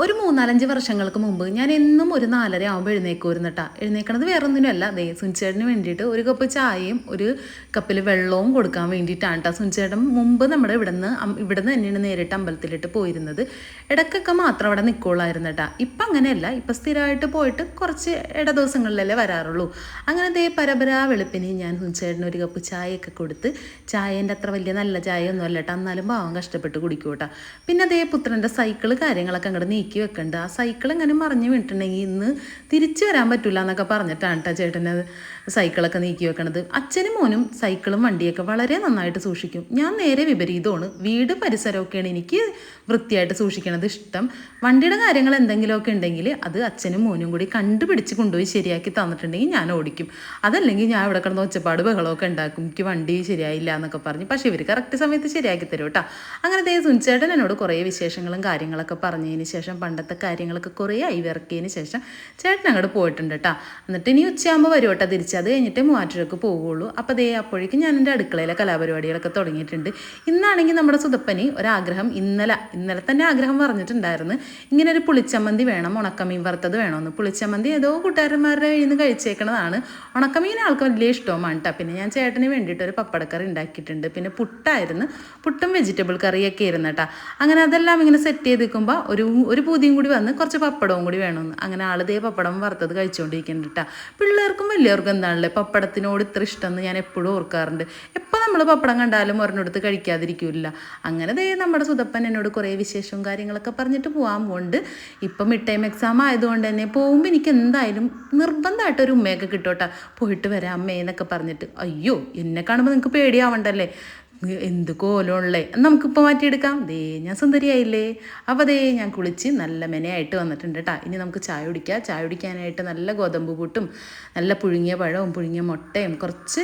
ഒരു 3-4 വർഷങ്ങൾക്ക് മുമ്പ് ഞാൻ എന്നും ഒരു 4:30 ആകുമ്പോൾ എഴുന്നേക്കുമായിരുന്നു കേട്ടോ. എഴുന്നേക്കണത് വേറെ ഒന്നിനുമല്ല, ദേ സുനിച്ചേട്ടന് വേണ്ടിയിട്ട് ഒരു കപ്പ് ചായയും ഒരു കപ്പിൽ വെള്ളവും കൊടുക്കാൻ വേണ്ടിയിട്ടാണ് കേട്ടോ. സുനിച്ചേട്ടൻ മുമ്പ് നമ്മുടെ ഇവിടുന്ന് തന്നെയാണ് നേരിട്ട് അമ്പലത്തിലിട്ട് പോയിരുന്നത്. ഇടയ്ക്കൊക്കെ മാത്രം അവിടെ നിൽക്കുള്ളായിരുന്നു കേട്ടോ. ഇപ്പം അങ്ങനെയല്ല, ഇപ്പം സ്ഥിരമായിട്ട് പോയിട്ട് കുറച്ച് ദിവസങ്ങളിലല്ലേ വരാറുള്ളൂ. അങ്ങനെ ദേ പരപരാ വെളുപ്പിന് ഞാൻ സുനിച്ചേട്ടന് ഒരു കപ്പ് ചായയൊക്കെ കൊടുത്ത്, ചായേൻ്റെ അത്ര വലിയ നല്ല ചായ ഒന്നും അല്ല കേട്ടോ, എന്നാലും പാവം കഷ്ടപ്പെട്ട് കുടിക്കും കേട്ടോ. പിന്നെ അതേ പുത്രൻ്റെ സൈക്കിള് കാര്യങ്ങളൊക്കെ അങ്ങോട്ട് നീക്കി വെക്കണ്ട, ആ സൈക്കിൾ എങ്ങനെ മറിഞ്ഞു വീണിട്ടുണ്ടെങ്കിൽ ഇന്ന് തിരിച്ചു വരാൻ പറ്റില്ല എന്നൊക്കെ പറഞ്ഞിട്ടാണ് കേട്ടോ ചേട്ടന് സൈക്കിളൊക്കെ നീക്കി വെക്കണത്. അച്ഛനും മോനും സൈക്കിളും വണ്ടിയൊക്കെ വളരെ നന്നായിട്ട് സൂക്ഷിക്കും. ഞാൻ നേരെ വിപരീതമാണ്. വീട് പരിസരമൊക്കെയാണ് എനിക്ക് വൃത്തിയായിട്ട് സൂക്ഷിക്കണത് ഇഷ്ടം. വണ്ടിയുടെ കാര്യങ്ങൾ എന്തെങ്കിലുമൊക്കെ ഉണ്ടെങ്കിൽ അത് അച്ഛനും മോനും കൂടി കണ്ടുപിടിച്ച് കൊണ്ടുപോയി ശരിയാക്കി തന്നിട്ടുണ്ടെങ്കിൽ ഞാൻ ഓടിക്കും. അതല്ലെങ്കിൽ ഞാൻ ഇവിടെ കിടന്ന് ഒച്ചപ്പാട് ബഹളമൊക്കെ ഉണ്ടാക്കും, എനിക്ക് വണ്ടി ശരിയായില്ല എന്നൊക്കെ പറഞ്ഞ്. പക്ഷേ ഇവർ കറക്റ്റ് സമയത്ത് ശരിയാക്കി തരും കേട്ടോ. അങ്ങനെ ദേ സുനിച്ചേട്ടൻ എന്നോട് കുറേ വിശേഷങ്ങളും കാര്യങ്ങളൊക്കെ പറഞ്ഞതിന് ശേഷം, പണ്ടത്തെ കാര്യങ്ങളൊക്കെ കുറേ അയവിറക്കിയതിന് ശേഷം ചേട്ടൻ അങ്ങോട്ട് പോയിട്ടുണ്ട് കേട്ടോ. എന്നിട്ട് ഇനി ഉച്ചയാകുമ്പോൾ വരും കേട്ടോ തിരിച്ച്. അത് കഴിഞ്ഞിട്ട് മൂവാറ്റുപുഴയ്ക്ക് പോവുകയുള്ളൂ. അപ്പോൾ അതേ അപ്പോഴേക്കും ഞാൻ എൻ്റെ അടുക്കളയിലെ കലാപരിപാടികളൊക്കെ തുടങ്ങിയിട്ടുണ്ട്. ഇന്നാണെങ്കിൽ നമ്മുടെ സുതപ്പനി ഒരാഗ്രഹം ഇന്നലെ തന്നെ ആഗ്രഹം പറഞ്ഞിട്ടുണ്ടായിരുന്നു, ഇങ്ങനെ ഒരു പുളിച്ചമ്മന്തി വേണം, ഉണക്കമീൻ വറുത്തത് വേണമെന്ന്. പുളിച്ചമ്മന്തി ഏതോ കൂട്ടുകാരന്മാരുടെ കയ്യിൽ നിന്ന് കഴിച്ചേക്കണതാണ്. ഉണക്കമീൻ ആൾക്ക് വലിയ ഇഷ്ടവുമാണ് കേട്ടോ. പിന്നെ ഞാൻ ചേട്ടന് വേണ്ടിയിട്ട് ഒരു പപ്പടക്കറി ഉണ്ടാക്കിയിട്ടുണ്ട്. പിന്നെ പുട്ടായിരുന്നു, പുട്ടും വെജിറ്റബിൾ കറിയൊക്കെ ആയിരുന്നു കേട്ടോ. അങ്ങനെ അതെല്ലാം ഇങ്ങനെ സെറ്റ് ചെയ്ത് നിൽക്കുമ്പോൾ ഒരു പൂതിയും കൂടി വന്ന് കുറച്ച് പപ്പടവും കൂടി വേണമെന്ന്. അങ്ങനെ ആളിതേ പപ്പടം വറുത്തത് കഴിച്ചുകൊണ്ടിരിക്കുന്നുണ്ട് കേട്ടോ. പിള്ളേർക്കും വലിയവർക്കും എന്താണല്ലേ പപ്പടത്തിനോട് ഇത്ര ഇഷ്ടമെന്ന് ഞാൻ എപ്പോഴും ഓർക്കാറുണ്ട്. എപ്പോൾ നമ്മൾ പപ്പടം കണ്ടാലും ഒരെണ്ണെടുത്ത് കഴിക്കാതിരിക്കില്ല. അങ്ങനെ ദേ നമ്മുടെ സുതപ്പൻ എന്നോട് കുറേ വിശേഷവും കാര്യങ്ങളൊക്കെ പറഞ്ഞിട്ട് പോകാൻ പോകുന്നുണ്ട്. ഇപ്പം മിഡ് ടൈം എക്സാം ആയതുകൊണ്ട് തന്നെ പോകുമ്പോൾ എനിക്ക് എന്തായാലും നിർബന്ധമായിട്ട് ഒരു ഉമ്മയൊക്കെ കിട്ടോട്ടാ. പോയിട്ട് വരാം അമ്മേ എന്നൊക്കെ പറഞ്ഞിട്ട്. അയ്യോ, എന്നെ കാണുമ്പോൾ നിങ്ങൾക്ക് പേടിയാവണ്ടല്ലേ, എന്ത് കോലമുള്ളേ, നമുക്കിപ്പോൾ മാറ്റിയെടുക്കാം. ദേ ഞാൻ സുന്ദരിയായില്ലേ. അപ്പോൾ ദേ ഞാൻ കുളിച്ച് നല്ല മെനയായിട്ട് വന്നിട്ടുണ്ട് കേട്ടോ. ഇനി നമുക്ക് ചായ കുടിക്കാം. ചായ കുടിക്കാനായിട്ട് നല്ല ഗോതമ്പ് പുട്ടും നല്ല പുഴുങ്ങിയ പഴവും പുഴുങ്ങിയ മുട്ടയും കുറച്ച്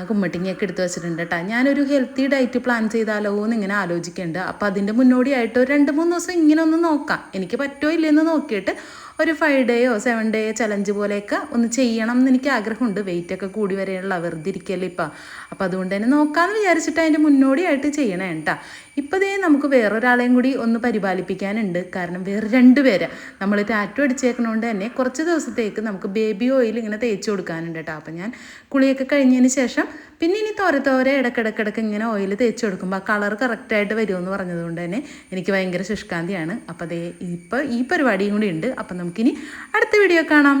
കുമ്മട്ടിങ്ങയൊക്കെ എടുത്ത് വെച്ചിട്ടുണ്ട് കേട്ടോ. ഞാനൊരു ഹെൽത്തി ഡയറ്റ് പ്ലാൻ ചെയ്താലോ എന്ന് ഇങ്ങനെ ആലോചിക്കുന്നുണ്ട്. അപ്പോൾ അതിൻ്റെ മുന്നോടിയായിട്ട് ഒരു 2-3 ദിവസം ഇങ്ങനെ ഒന്ന് നോക്കാം, എനിക്ക് പറ്റുമോ ഇല്ലയെന്ന് നോക്കിയിട്ട് ഒരു 5 ഡേയോ 7 ഡേ ചലഞ്ച് പോലെയൊക്കെ ഒന്ന് ചെയ്യണം എന്ന് എനിക്ക് ആഗ്രഹമുണ്ട്. വെയിറ്റൊക്കെ കൂടി വരെയുള്ള വെറുതെ ഇരിക്കല്ലേ ഇപ്പം. അപ്പോൾ അതുകൊണ്ട് തന്നെ നോക്കാമെന്ന് വിചാരിച്ചിട്ട് അതിൻ്റെ മുന്നോടിയായിട്ട് ചെയ്യണേ കേട്ടോ. ഇപ്പോൾ ദേ നമുക്ക് വേറൊരാളെയും കൂടി ഒന്ന് പരിപാലിപ്പിക്കാനുണ്ട്. കാരണം വേറെ 2 പേര് നമ്മൾ ടാറ്റു അടിച്ചേക്കണോണ്ട് തന്നെ കുറച്ച് ദിവസത്തേക്ക് നമുക്ക് ബേബി ഓയിൽ ഇങ്ങനെ തേച്ച് കൊടുക്കാനുണ്ട് കേട്ടോ. അപ്പം ഞാൻ കുളിയൊക്കെ കഴിഞ്ഞതിന് ശേഷം പിന്നെ ഇനി തോരെ ഇടയ്ക്കിടയ്ക്ക് ഇങ്ങനെ ഓയിൽ തേച്ച് കൊടുക്കുമ്പോൾ ആ കളർ കറക്റ്റായിട്ട് വരുമെന്ന് പറഞ്ഞതുകൊണ്ട് തന്നെ എനിക്ക് ഭയങ്കര ശുഷ്കാന്തിയാണ്. അപ്പോൾ അതേ ഇപ്പോൾ ഈ പരിപാടിയും കൂടി ഉണ്ട്. അപ്പം നമുക്കിനി അടുത്ത വീഡിയോ കാണാം.